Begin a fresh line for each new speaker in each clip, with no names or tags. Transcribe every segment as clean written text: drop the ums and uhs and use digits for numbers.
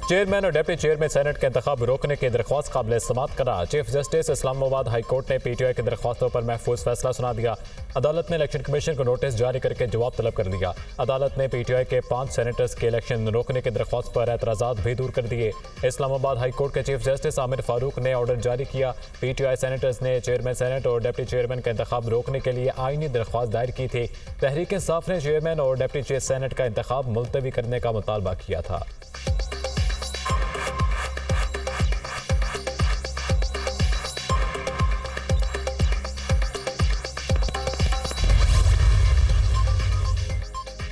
Chairman और deputy chairman senate के इंतखाब रोकने की दरख्वास्त काबिल समाअत करार। Chief justice Islamabad high court ने PTI की दरख्वास्तों पर महफूज फैसला सुना दिया। अदालत ने इलेक्शन कमीशन को नोटिस जारी करके जवाब तलब कर दिया। अदालत ने PTI के 5 सेनेटर्स के इलेक्शन रोकने की दरख्वास्त पर एतराज़ात भी दूर कर दिए। इस्लामाबाद हाई कोर्ट के चीफ जस्टिस आमिर फारूक ने ऑर्डर जारी किया। PTI सेनेटर्स ने चेयरमैन सेनेट और डिप्टी चेयरमैन का इंतखाब रोकने के लिए आईनी दरख्वास्त दायर की थी। तहरीक इंसाफ ने चेयरमैन और डिप्टी सेनेट का इंतखाब मुलतवी करने का मुतालबा किया था।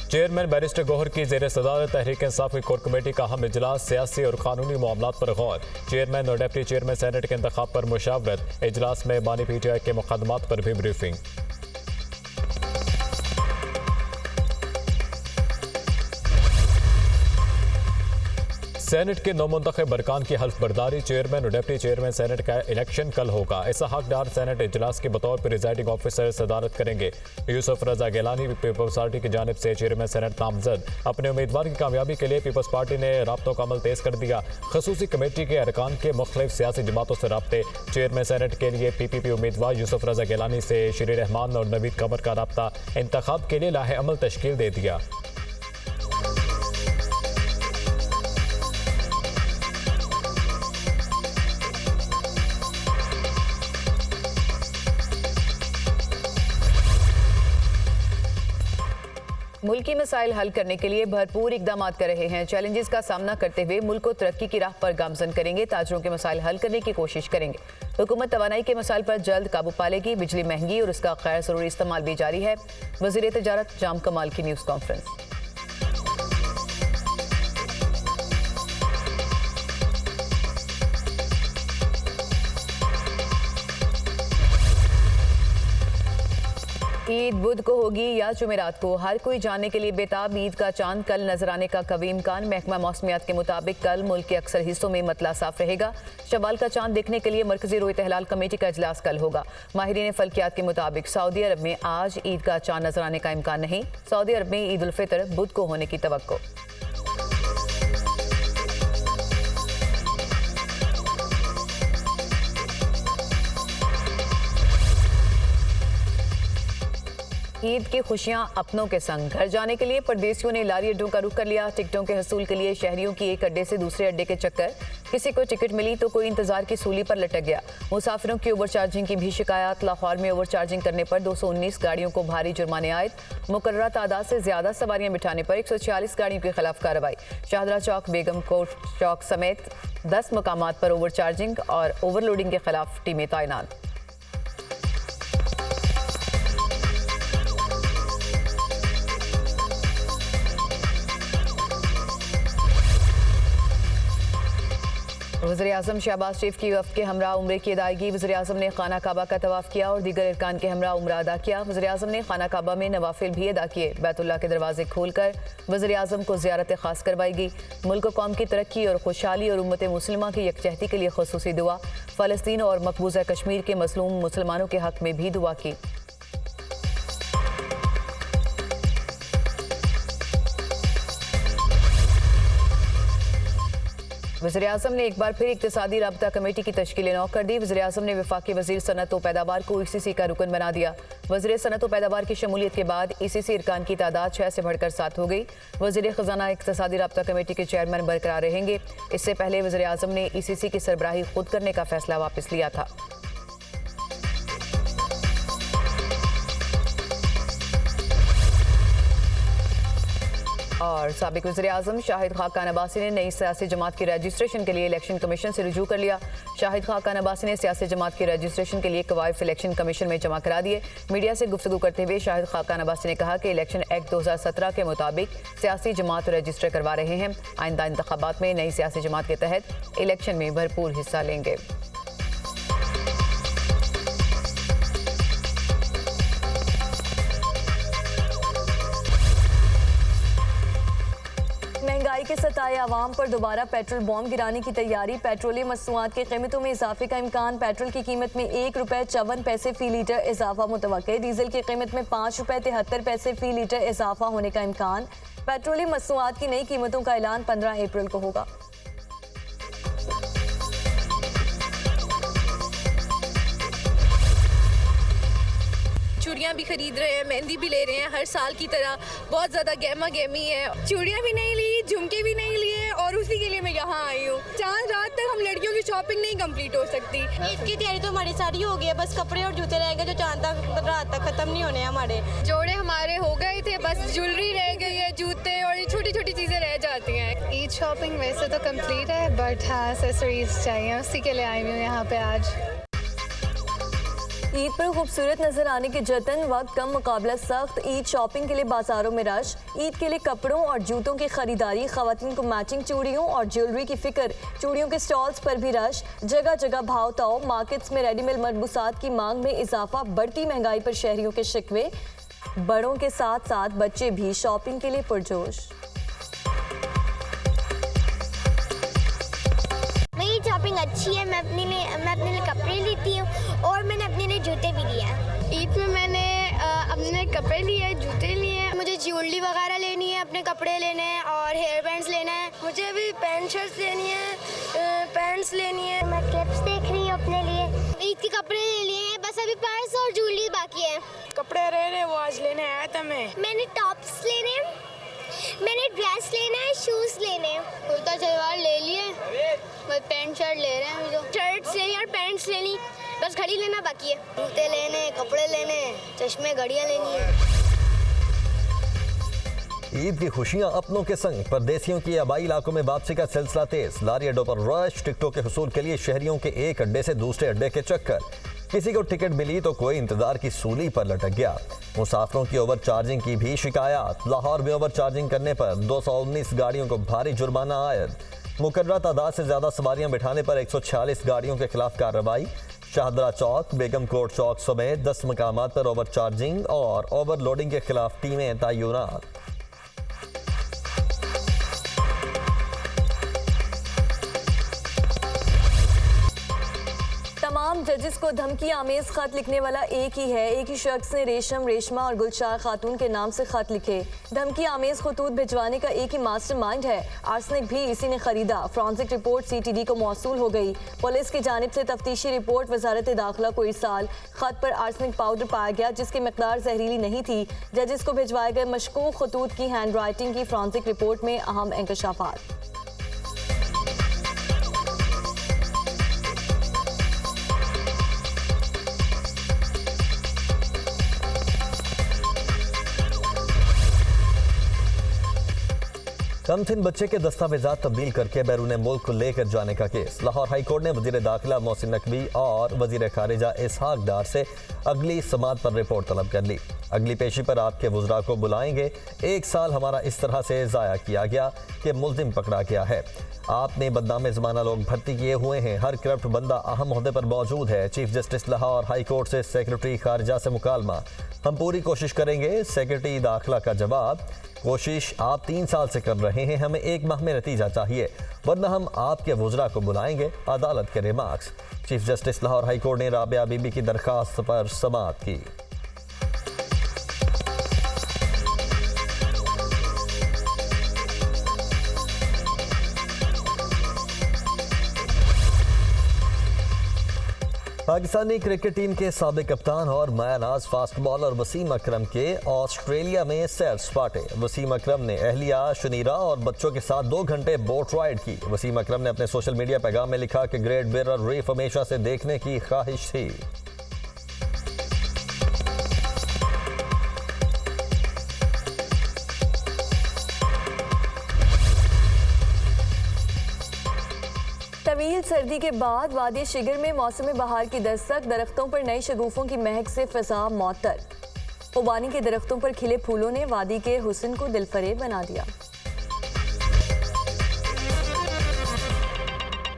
चेयरमैन बैरिस्टर गौहर की ज़ेर सदारत तहरीक इंसाफ की कोर कमेटी का अहम इजलास, सियासी और कानूनी मामलात पर गौर। चेयरमैन और डिप्टी चेयरमैन सेनेट के इंतखाब पर मुशावरत। इजलास में बानी PTI के मुकदमात पर भी ब्रीफिंग। सेनेट के नौमुंतखब अरकान की हल्फ बर्दारी। चेयरमैन और डिप्टी चेयरमैन सेनेट का इलेक्शन कल होगा। इसहाक डार सेनेट इजलास के बतौर पर प्रिजाइडिंग ऑफिसर सदारत करेंगे। यूसुफ रजा गिलानी पीपल्स पार्टी की जानिब से चेयरमैन सेनेट नामजद। अपने उम्मीदवार की कामयाबी के लिए पीपल्स पार्टी ने राब्तों का अमल तेज कर दिया। खसूसी कमेटी के अरकान के मुख्तलिफ सियासी जमातों से राब्ते। चेयरमैन सेनेट के लिए PPP उम्मीदवार यूसुफ रजा गिलानी से शरीर रहमान और नवीद कमर का राब्ता। इंतखाब के लिए लाहे अमल तश्कील दे दिया।
मुल्की मसाइल हल करने के लिए भरपूर इकदाम कर रहे हैं। चैलेंजेस का सामना करते हुए मुल्क को तरक्की की राह पर गामजन करेंगे। ताजरों के मसाइल हल करने की कोशिश करेंगे। हुकूमत तवानाई के मसाइल पर जल्द काबू पालेगी। बिजली महंगी और उसका गैर ज़रूरी इस्तेमाल भी जारी है। वज़ीर तिजारत जाम कमाल की न्यूज़ कॉन्फ्रेंस। ईद बुध को होगी या जुमेरात को, हर कोई जानने के लिए बेताब। ईद का चांद कल नजर आने का कवी इम्कान। महकमा मौसमियात के मुताबिक कल मुल्क के अक्सर हिस्सों में मतला साफ रहेगा। शवाल का चांद देखने के लिए मरकजी रोए तहलाल कमेटी का इजलास कल होगा। माहिरीन फल्कियात के मुताबिक सऊदी अरब में आज ईद का चांद नजर आने का इम्कान नहीं। सऊदी अरब में ईद उल फितर बुध को होने की तवक्को। ईद की खुशियां अपनों के संग। घर जाने के लिए परदेसियों ने लारी अड्डों का रुख कर लिया। टिकटों के हसूल के लिए शहरियों की एक अड्डे से दूसरे अड्डे के चक्कर। किसी को टिकट मिली तो कोई इंतजार की सूली पर लटक गया। मुसाफिरों की ओवर चार्जिंग की भी शिकायत। लाहौर में ओवर चार्जिंग करने पर 219 गाड़ियों को भारी जुर्माने आयद। मुकर्ररा तादाद से ज्यादा सवारियां बिठाने पर 146 गाड़ियों के खिलाफ कार्रवाई। शाहदरा चौक, बेगम कोट चौक समेत 10 मकामात पर ओवर चार्जिंग और ओवरलोडिंग के खिलाफ टीमें तैनात। वज़ीर-ए-आज़म शहबाज शरीफ की वफ़द के हमरा उम्रे की अदायगी। वज़ीर-ए-आज़म ने खाना काबा का तवाफ़ किया और दीगर अरकान के हमरा उम्रा अदा किया। वज़ीर-ए-आज़म ने खाना काबा में नवाफिल भी अदा किए। बैतुल्लाह के दरवाजे खोलकर वज़ीर-ए-आज़म को ज़ियारत खास करवाई गई। मुल्क कौम की तरक्की और खुशहाली और उम्मत मुस्लिमा की यकजहती के लिए ख़ुसूसी दुआ। फ़लस्तीन और मकबूजा कश्मीर के मज़लूम मुसलमानों के हक़ में भी दुआ की। वज़ीर-ए-आज़म ने एक बार फिर इक़्तिसादी राब्ता कमेटी की तश्कील नौ कर दी। वज़ीर-ए-आज़म ने वफाकी वज़ीर सनअत व पैदावार को ECC का रुकन बना दिया। वज़ीर सनअत व पैदावार की शमूलियत के बाद ECC अरकान की तादाद 6 से बढ़कर 7 हो गई। वज़ीर ख़जाना इक़्तिसादी राब्ता कमेटी के चेयरमैन बरकरार रहेंगे। इससे पहले वज़ीर-ए-आज़म ने ECC की सरबराही खुद करने का फैसला वापस लिया था। और साबिक वज़ीर-ए-आज़म शाहिद खाकान अब्बासी ने नई सियासी जमात की रजिस्ट्रेशन के लिए इलेक्शन कमीशन से रुजू कर लिया। शाहिद खाकान अब्बासी ने सियासी जमात की रजिस्ट्रेशन के लिए कवायद इलेक्शन कमीशन में जमा करा दिए। मीडिया से गुफ्तगू करते हुए शाहिद खाकान अब्बासी ने कहा कि इलेक्शन एक्ट 2017 के मुताबिक सियासी जमात रजिस्टर करवा रहे हैं। आइंदा इंतखाबात में नई सियासी जमात के तहत इलेक्शन में भरपूर हिस्सा लेंगे।
महंगाई के सताए आवाम पर दोबारा पेट्रोल बॉम्ब गिराने की तैयारी। पेट्रोलियम मसनूआत की कीमतों में इजाफे का इम्कान। पेट्रोल की कीमत में ₹1.54 फी लीटर इजाफा मुतवक्के। डीजल की कीमत में ₹5.73 फी लीटर इजाफा होने का इम्कान। पेट्रोलियम मसनूआत की नई कीमतों का ऐलान 15 अप्रैल को होगा।
चूड़ियाँ भी खरीद रहे हैं, मेहंदी भी ले रहे हैं, हर साल की तरह बहुत ज़्यादा गहमा गहमी है।
चूड़ियाँ भी नहीं ली, झुमके भी नहीं लिए और उसी के लिए मैं यहाँ आई हूँ। चांद रात तक हम लड़कियों की शॉपिंग नहीं कंप्लीट हो सकती।
ईद की तैयारी तो हमारी सारी हो गई है, बस कपड़े और जूते रह गए जो चांद तक रात तक खत्म नहीं होने हमारे।
जोड़े हमारे हो गए थे, बस ज्वेलरी रह गई है, जूते और ये छोटी छोटी चीज़ें रह जाती हैं।
ईद शॉपिंग वैसे तो कंप्लीट है, बट हाँ एक्सेसरीज चाहिए, उसी के लिए आई हूँ यहाँ पे आज।
ईद पर खूबसूरत नजर आने के जतन, वक्त कम मुकाबला सख्त। ईद शॉपिंग के लिए बाजारों में रश, ईद के लिए कपड़ों और जूतों की खरीदारी, खवातीन को मैचिंग चूड़ियों और ज्वेलरी की फिक्र, चूड़ियों के स्टॉल्स पर भी रश, जगह जगह भाव ताव। मार्केट्स में रेडीमेड मलबूसात की मांग में इजाफा, बढ़ती महंगाई पर शहरियों के शिकवे, बड़ों के साथ साथ बच्चे भी शॉपिंग के लिए पुरजोश।
मेरी शॉपिंग अच्छी है, मैं अपने लिए कपड़े लेती हूँ और मैंने अपने लिए जूते भी लिए हैं।
ईद में मैंने अपने कपड़े लिए, जूते लिए,
मुझे ज्वेलरी वगैरह लेनी है, अपने कपड़े लेने हैं और हेयर बैंड्स लेना है।
मुझे भी पैंट शर्ट्स लेनी है, पैंट्स लेनी है।
मैं क्लिप्स देख रही हूँ अपने लिए। ईद के कपड़े ले लिए हैं, बस अभी पर्स और ज्वेलरी बाकी है।
कपड़े रहे वो आज लेने आया था मैं।
मैंने टॉप्स लेने हैं, मैंने ड्रेस लेना है, शूज़ लेने हैं।
कुर्ता शलवार ले लिए, बस पैंट शर्ट ले रहे हैं।
शर्ट्स लेनी और पैंट्स लेनी, बस घड़ी लेना बाकी है। जूते लेने, कपड़े लेने, चश्मे, घड़ियाँ लेनी है।
ईद की खुशियां अपनों के संग, परदेसियों की आबाई इलाकों में वापसी का सिलसिला तेज। लारी अड्डों पर रश, टिकटों के हुसूल के लिए शहरियों के एक अड्डे से दूसरे अड्डे के चक्कर। किसी को टिकट मिली तो कोई इंतजार की सूली पर लटक गया। मुसाफिरों की ओवर चार्जिंग की भी शिकायत। लाहौर में ओवर चार्जिंग करने पर 219 गाड़ियों को भारी जुर्माना आयद। मुकर्रर तादाद से ज्यादा सवारियां बिठाने पर 146 गाड़ियों के खिलाफ कार्रवाई। शाहदरा चौक, बेगम कोट चौक समेत 10 मकामात पर ओवर चार्जिंग और ओवरलोडिंग के खिलाफ टीमें तैनात।
तमाम जजेस को धमकी आमेज खत लिखने वाला एक ही है। एक ही शख्स ने रेशम, रेशमा और गुलशार खातून के नाम से खत लिखे। धमकी आमेज खतूत भिजवाने का एक ही मास्टरमाइंड है। आर्सेनिक भी इसी ने खरीदा। फॉरेंसिक रिपोर्ट CTD को मौसूल हो गई। पुलिस की जानिब से तफ्तीशी रिपोर्ट वजारत दाखिला को इरसाल। खत पर आर्सेनिक पाउडर पाया गया जिसकी मिकदार जहरीली नहीं थी। जजेस को भिजवाए गए मशकूक खतूत की हैंड राइटिंग की फॉरेंसिक रिपोर्ट में अहम इंकशाफात।
कमसिन बच्चे के दस्तावेजात तब्दील करके बैरून मुल्क को लेकर जाने का केस। लाहौर हाई कोर्ट ने वजीर दाखिला मोहसिन नकवी और वजीर खारिजा इसहाक डार से अगली समात पर रिपोर्ट तलब कर ली। अगली पेशी पर आपके वज़रा को बुलाएंगे। 1 साल हमारा इस तरह से ज़ाया किया गया कि मुल्जिम पकड़ा गया है। आपने बदनाम ज़माना लोग भर्ती किए हुए हैं। हर करप्ट बंदा अहम ओहदे पर मौजूद है। Chief justice Lahore high court से सेक्रेटरी खारिजा से मुकालमा। हम पूरी कोशिश करेंगे। सेक्रेटरी दाखिला का जवाब, कोशिश आप 3 साल से कर रहे हैं, हमें 1 माह में नतीजा चाहिए वरना हम आपके वज़रा को बुलाएंगे। अदालत के remarks. Chief justice Lahore high court ने राबिया बीबी की दरखास्त पर समाअत की। पाकिस्तानी क्रिकेट टीम के साबिक कप्तान और मायानाज फास्ट बॉलर वसीम अकरम के ऑस्ट्रेलिया में सैर सपाटे। वसीम अकरम ने अहलिया, शनीरा और बच्चों के साथ 2 घंटे बोट राइड की। वसीम अकरम ने अपने सोशल मीडिया पैगाम में लिखा कि ग्रेट बैरियर रीफ हमेशा से देखने की ख्वाहिश थी।
तवील सर्दी के बाद वादी शिगर में मौसम बहार की दस्तक। दरख्तों पर नई शगुफों की महक से फिजा मौतर। खुबानी के दरख्तों पर खिले फूलों ने वादी के हुस्न को दिलफरेब बना दिया।